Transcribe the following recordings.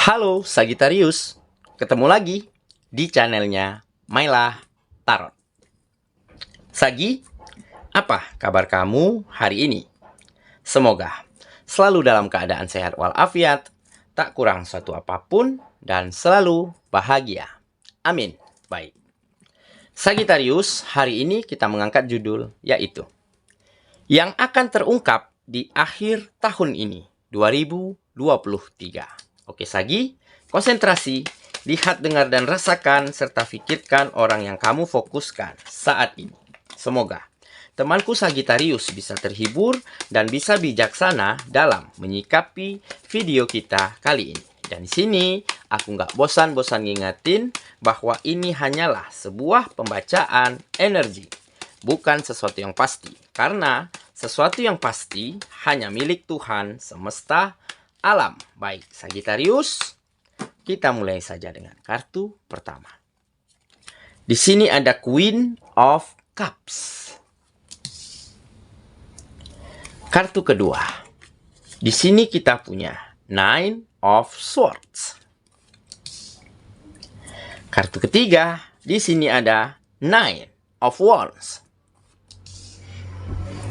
Halo Sagittarius, ketemu lagi di channelnya Mylah Tarot. Sagi, apa kabar kamu hari ini? Semoga selalu dalam keadaan sehat walafiat, tak kurang suatu apapun, dan selalu bahagia. Amin. Baik. Sagittarius, hari ini kita mengangkat judul yaitu yang akan terungkap di akhir tahun ini, 2023. Oke Sagi, konsentrasi, lihat, dengar, dan rasakan, serta pikirkan orang yang kamu fokuskan saat ini. Semoga temanku Sagittarius bisa terhibur dan bisa bijaksana dalam menyikapi video kita kali ini. Dan di sini aku nggak bosan-bosan ngingetin bahwa ini hanyalah sebuah pembacaan energi, bukan sesuatu yang pasti. Karena sesuatu yang pasti hanya milik Tuhan semesta alam. Baik, Sagittarius, kita mulai saja dengan kartu pertama. Di sini ada Queen of Cups. Kartu kedua. Di sini kita punya Nine of Swords. Kartu ketiga, di sini ada Nine of Wands.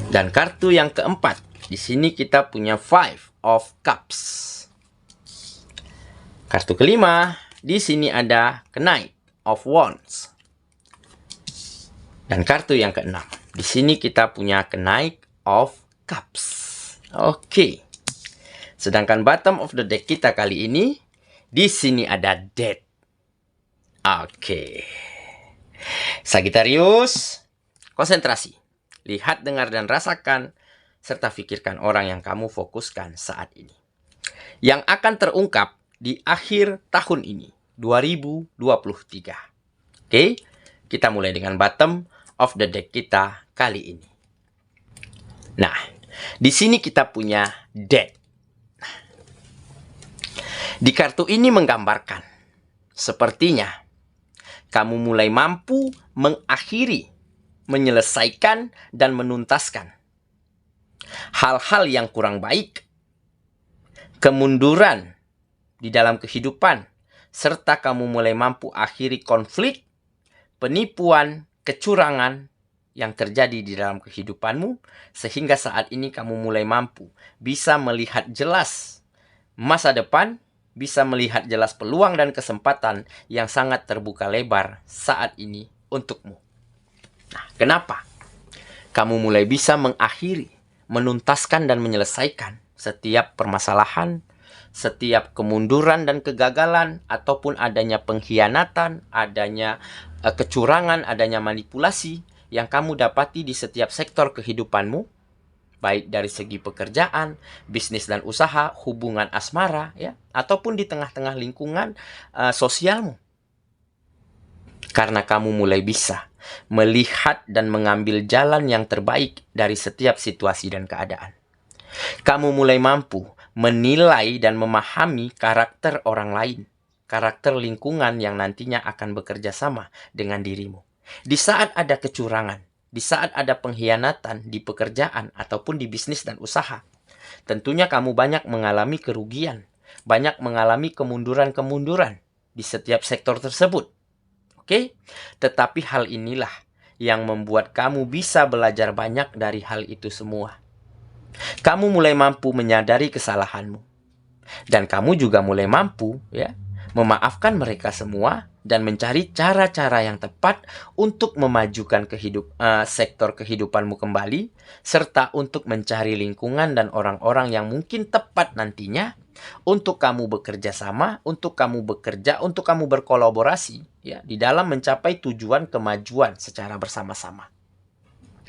Dan kartu yang keempat, di sini kita punya Five of Cups. Kartu kelima, di sini ada Knight of Wands. Dan kartu yang keenam, di sini kita punya Knight of Cups. Oke. Sedangkan bottom of the deck kita kali ini, di sini ada Death. Oke. Sagittarius, konsentrasi. Lihat, dengar, dan rasakan, serta pikirkan orang yang kamu fokuskan saat ini. Yang akan terungkap di akhir tahun ini, 2023. Oke, kita mulai dengan bottom of the deck kita kali ini. Nah, di sini kita punya Death. Di kartu ini menggambarkan, sepertinya kamu mulai mampu mengakhiri, menyelesaikan, dan menuntaskan hal-hal yang kurang baik, kemunduran di dalam kehidupan, serta kamu mulai mampu akhiri konflik, penipuan, kecurangan yang terjadi di dalam kehidupanmu, sehingga saat ini kamu mulai mampu bisa melihat jelas masa depan, bisa melihat jelas peluang dan kesempatan yang sangat terbuka lebar saat ini untukmu. Nah, kenapa? Kamu mulai bisa mengakhiri, menuntaskan, dan menyelesaikan setiap permasalahan, setiap kemunduran dan kegagalan, ataupun adanya pengkhianatan, adanya kecurangan, adanya manipulasi yang kamu dapati di setiap sektor kehidupanmu, baik dari segi pekerjaan, bisnis dan usaha, hubungan asmara, ya, ataupun di tengah-tengah lingkungan sosialmu. Karena kamu mulai bisa melihat dan mengambil jalan yang terbaik dari setiap situasi dan keadaan. Kamu mulai mampu menilai dan memahami karakter orang lain, karakter lingkungan yang nantinya akan bekerja sama dengan dirimu. Di saat ada kecurangan, di saat ada pengkhianatan di pekerjaan ataupun di bisnis dan usaha, tentunya kamu banyak mengalami kerugian, banyak mengalami kemunduran-kemunduran di setiap sektor tersebut. Oke? Tetapi hal inilah yang membuat kamu bisa belajar banyak dari hal itu semua. Kamu mulai mampu menyadari kesalahanmu. Dan kamu juga mulai mampu, ya, memaafkan mereka semua dan mencari cara-cara yang tepat untuk memajukan sektor kehidupanmu kembali, serta untuk mencari lingkungan dan orang-orang yang mungkin tepat nantinya untuk kamu bekerja sama, untuk kamu bekerja, untuk kamu berkolaborasi, ya, di dalam mencapai tujuan kemajuan secara bersama-sama.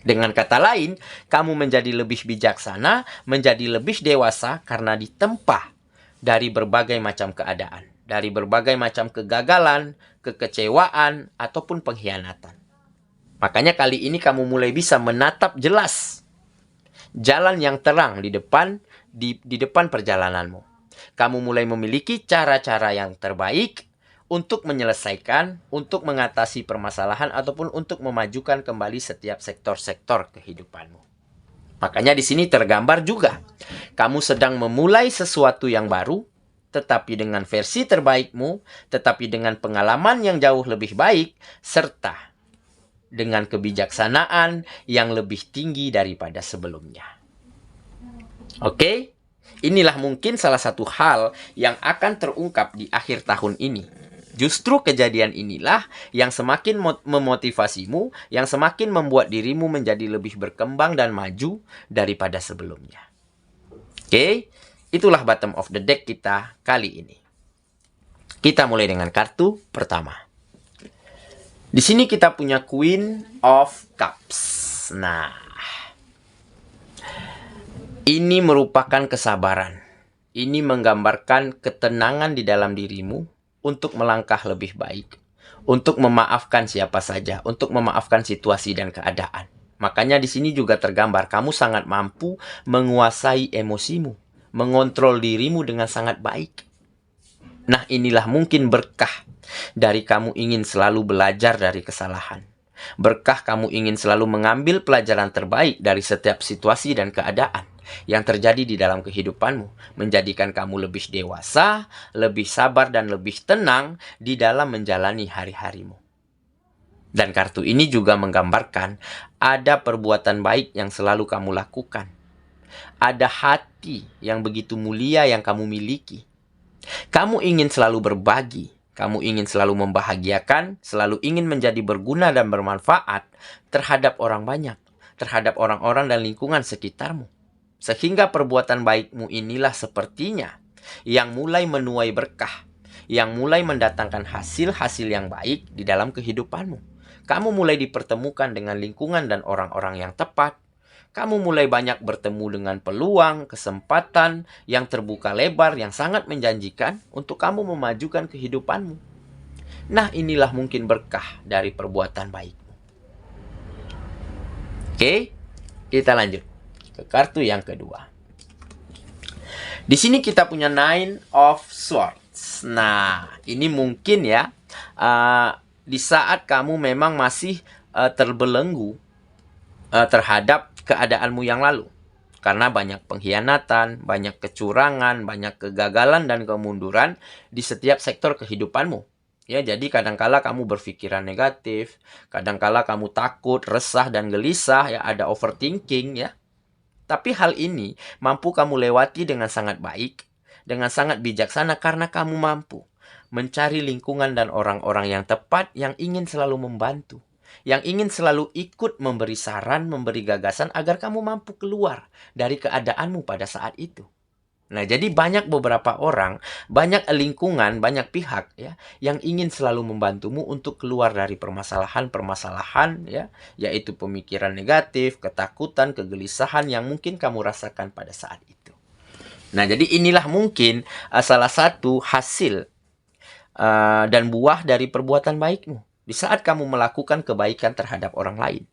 Dengan kata lain, kamu menjadi lebih bijaksana, menjadi lebih dewasa karena ditempa dari berbagai macam keadaan, dari berbagai macam kegagalan, kekecewaan, ataupun pengkhianatan. Makanya kali ini kamu mulai bisa menatap jelas jalan yang terang di depan perjalananmu. Kamu mulai memiliki cara-cara yang terbaik untuk menyelesaikan, untuk mengatasi permasalahan, ataupun untuk memajukan kembali setiap sektor-sektor kehidupanmu. Makanya di sini tergambar juga, kamu sedang memulai sesuatu yang baru, tetapi dengan versi terbaikmu, tetapi dengan pengalaman yang jauh lebih baik, serta dengan kebijaksanaan yang lebih tinggi daripada sebelumnya. Oke? Inilah mungkin salah satu hal yang akan terungkap di akhir tahun ini. Justru kejadian inilah yang semakin memotivasimu, yang semakin membuat dirimu menjadi lebih berkembang dan maju daripada sebelumnya. Oke? Itulah bottom of the deck kita kali ini. Kita mulai dengan kartu pertama. Di sini kita punya Queen of Cups. Nah, ini merupakan kesabaran. Ini menggambarkan ketenangan di dalam dirimu untuk melangkah lebih baik, untuk memaafkan siapa saja, untuk memaafkan situasi dan keadaan. Makanya di sini juga tergambar kamu sangat mampu menguasai emosimu, mengontrol dirimu dengan sangat baik. Nah, inilah mungkin berkah dari kamu ingin selalu belajar dari kesalahan. Berkah kamu ingin selalu mengambil pelajaran terbaik dari setiap situasi dan keadaan yang terjadi di dalam kehidupanmu, menjadikan kamu lebih dewasa, lebih sabar, dan lebih tenang di dalam menjalani hari-harimu. Dan kartu ini juga menggambarkan ada perbuatan baik yang selalu kamu lakukan. Ada hati yang begitu mulia yang kamu miliki. Kamu ingin selalu berbagi, kamu ingin selalu membahagiakan, selalu ingin menjadi berguna dan bermanfaat terhadap orang banyak, terhadap orang-orang dan lingkungan sekitarmu. Sehingga perbuatan baikmu inilah sepertinya yang mulai menuai berkah, yang mulai mendatangkan hasil-hasil yang baik di dalam kehidupanmu. Kamu mulai dipertemukan dengan lingkungan dan orang-orang yang tepat. Kamu mulai banyak bertemu dengan peluang, kesempatan yang terbuka lebar, yang sangat menjanjikan untuk kamu memajukan kehidupanmu. Nah, inilah mungkin berkah dari perbuatan baikmu. Oke, kita lanjut ke kartu yang kedua. Di sini kita punya Nine of Swords. Nah, ini mungkin ya, di saat kamu memang masih terbelenggu terhadap keadaanmu yang lalu. Karena banyak pengkhianatan, banyak kecurangan, banyak kegagalan dan kemunduran di setiap sektor kehidupanmu. Ya, jadi kadangkala kamu berpikiran negatif, kadangkala kamu takut, resah dan gelisah, ya ada overthinking ya. Tapi hal ini mampu kamu lewati dengan sangat baik, dengan sangat bijaksana karena kamu mampu mencari lingkungan dan orang-orang yang tepat yang ingin selalu membantu. Yang ingin selalu ikut memberi saran, memberi gagasan agar kamu mampu keluar dari keadaanmu pada saat itu. Nah, jadi banyak beberapa orang, banyak lingkungan, banyak pihak ya yang ingin selalu membantumu untuk keluar dari permasalahan-permasalahan ya, yaitu pemikiran negatif, ketakutan, kegelisahan yang mungkin kamu rasakan pada saat itu. Nah, jadi inilah mungkin salah satu hasil dan buah dari perbuatan baikmu. Di saat kamu melakukan kebaikan terhadap orang lain.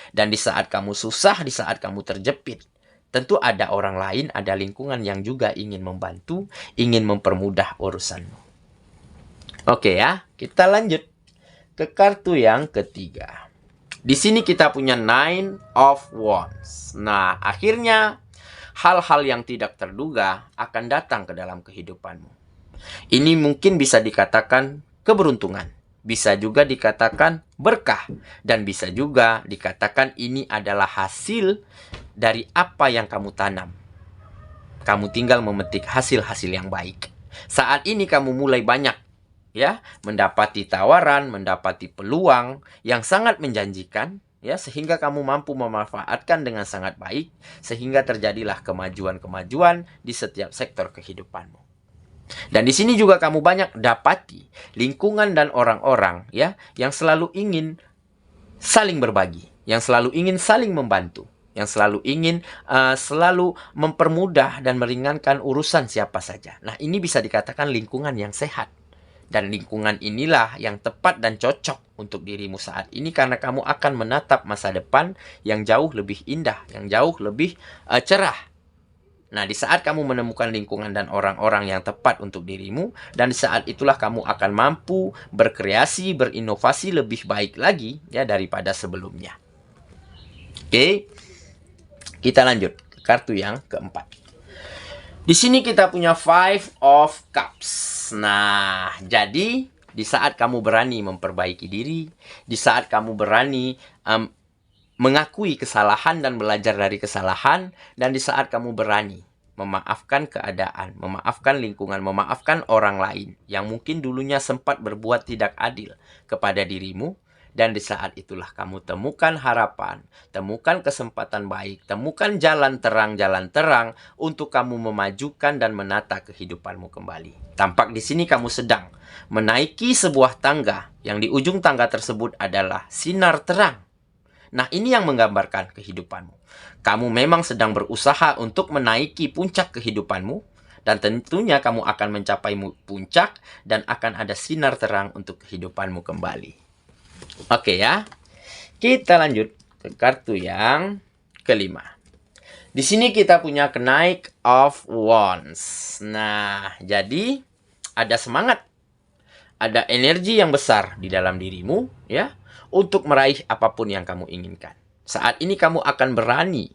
Dan di saat kamu susah, di saat kamu terjepit. Tentu ada orang lain, ada lingkungan yang juga ingin membantu, ingin mempermudah urusanmu. Oke ya, kita lanjut ke kartu yang ketiga. Di sini kita punya Nine of Wands. Nah, akhirnya hal-hal yang tidak terduga akan datang ke dalam kehidupanmu. Ini mungkin bisa dikatakan keberuntungan. Bisa juga dikatakan berkah. Dan bisa juga dikatakan ini adalah hasil dari apa yang kamu tanam. Kamu tinggal memetik hasil-hasil yang baik. Saat ini kamu mulai banyak ya mendapati tawaran, mendapati peluang yang sangat menjanjikan ya, sehingga kamu mampu memanfaatkan dengan sangat baik, sehingga terjadilah kemajuan-kemajuan di setiap sektor kehidupanmu. Dan di sini juga kamu banyak dapati lingkungan dan orang-orang ya yang selalu ingin saling berbagi, yang selalu ingin saling membantu, yang selalu ingin selalu mempermudah dan meringankan urusan siapa saja. Nah, ini bisa dikatakan lingkungan yang sehat. Dan lingkungan inilah yang tepat dan cocok untuk dirimu saat ini karena kamu akan menatap masa depan yang jauh lebih indah, yang jauh lebih cerah. Nah, di saat kamu menemukan lingkungan dan orang-orang yang tepat untuk dirimu, dan di saat itulah kamu akan mampu berkreasi, berinovasi lebih baik lagi ya daripada sebelumnya. Oke, kita lanjut ke kartu yang keempat. Di sini kita punya Five of Cups. Nah, jadi di saat kamu berani memperbaiki diri, di saat kamu berani mengakui kesalahan dan belajar dari kesalahan, dan di saat kamu berani memaafkan keadaan, memaafkan lingkungan, memaafkan orang lain yang mungkin dulunya sempat berbuat tidak adil kepada dirimu, dan di saat itulah kamu temukan harapan, temukan kesempatan baik, temukan jalan terang untuk kamu memajukan dan menata kehidupanmu kembali. Tampak di sini kamu sedang menaiki sebuah tangga yang di ujung tangga tersebut adalah sinar terang. Nah, ini yang menggambarkan kehidupanmu. Kamu memang sedang berusaha untuk menaiki puncak kehidupanmu, dan tentunya kamu akan mencapai puncak dan akan ada sinar terang untuk kehidupanmu kembali. Oke ya, kita lanjut ke kartu yang kelima. Di sini kita punya Knight of Wands. Nah, jadi ada semangat, ada energi yang besar di dalam dirimu ya, untuk meraih apapun yang kamu inginkan. Saat ini kamu akan berani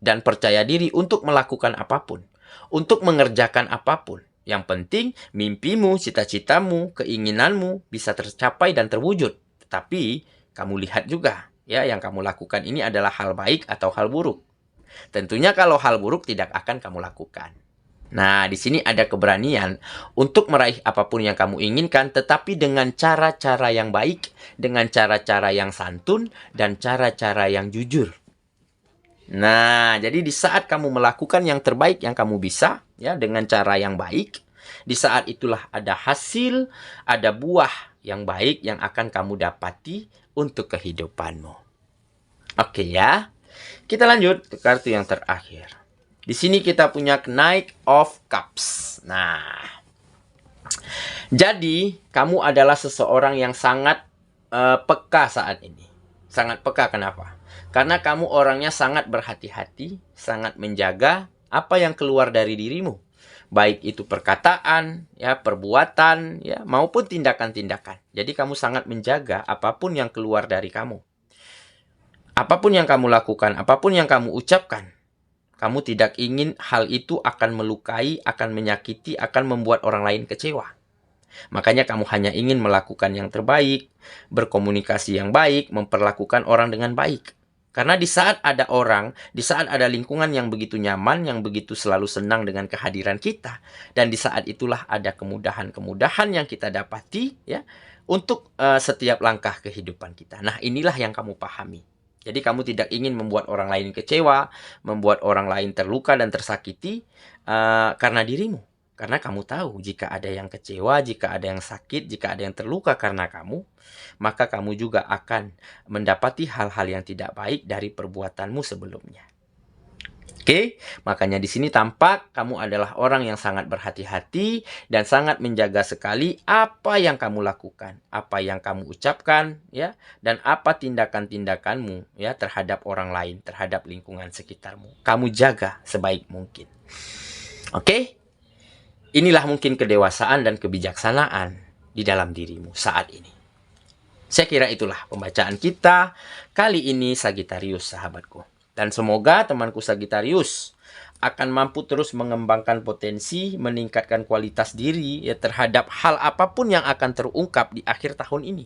dan percaya diri untuk melakukan apapun, untuk mengerjakan apapun. Yang penting mimpimu, cita-citamu, keinginanmu bisa tercapai dan terwujud. Tapi kamu lihat juga ya, yang kamu lakukan ini adalah hal baik atau hal buruk. Tentunya kalau hal buruk tidak akan kamu lakukan. Nah, di sini ada keberanian untuk meraih apapun yang kamu inginkan, tetapi dengan cara-cara yang baik, dengan cara-cara yang santun, dan cara-cara yang jujur. Nah, jadi di saat kamu melakukan yang terbaik yang kamu bisa, ya, dengan cara yang baik, di saat itulah ada hasil, ada buah yang baik yang akan kamu dapati untuk kehidupanmu. Oke ya, kita lanjut ke kartu yang terakhir. Di sini kita punya Knight of Cups. Nah, jadi kamu adalah seseorang yang sangat peka saat ini. Sangat peka, kenapa? Karena kamu orangnya sangat berhati-hati, sangat menjaga apa yang keluar dari dirimu. Baik itu perkataan, ya, perbuatan, ya, maupun tindakan-tindakan. Jadi kamu sangat menjaga apapun yang keluar dari kamu. Apapun yang kamu lakukan, apapun yang kamu ucapkan, kamu tidak ingin hal itu akan melukai, akan menyakiti, akan membuat orang lain kecewa. Makanya kamu hanya ingin melakukan yang terbaik, berkomunikasi yang baik, memperlakukan orang dengan baik. Karena di saat ada orang, di saat ada lingkungan yang begitu nyaman, yang begitu selalu senang dengan kehadiran kita, dan di saat itulah ada kemudahan-kemudahan yang kita dapati ya, untuk setiap langkah kehidupan kita. Nah, inilah yang kamu pahami. Jadi kamu tidak ingin membuat orang lain kecewa, membuat orang lain terluka dan tersakiti karena dirimu. Karena kamu tahu jika ada yang kecewa, jika ada yang sakit, jika ada yang terluka karena kamu, maka kamu juga akan mendapati hal-hal yang tidak baik dari perbuatanmu sebelumnya. Oke, makanya di sini tampak kamu adalah orang yang sangat berhati-hati dan sangat menjaga sekali apa yang kamu lakukan, apa yang kamu ucapkan, ya, dan apa tindakan-tindakanmu ya terhadap orang lain, terhadap lingkungan sekitarmu. Kamu jaga sebaik mungkin. Oke? Inilah mungkin kedewasaan dan kebijaksanaan di dalam dirimu saat ini. Saya kira itulah pembacaan kita kali ini, Sagittarius, sahabatku. Dan semoga temanku Sagittarius akan mampu terus mengembangkan potensi, meningkatkan kualitas diri ya, terhadap hal apapun yang akan terungkap di akhir tahun ini.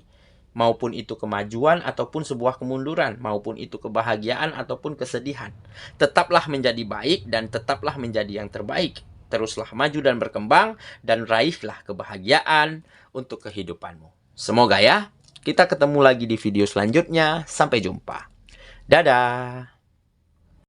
Maupun itu kemajuan ataupun sebuah kemunduran, maupun itu kebahagiaan ataupun kesedihan. Tetaplah menjadi baik dan tetaplah menjadi yang terbaik. Teruslah maju dan berkembang dan raihlah kebahagiaan untuk kehidupanmu. Semoga ya, kita ketemu lagi di video selanjutnya. Sampai jumpa. Dadah.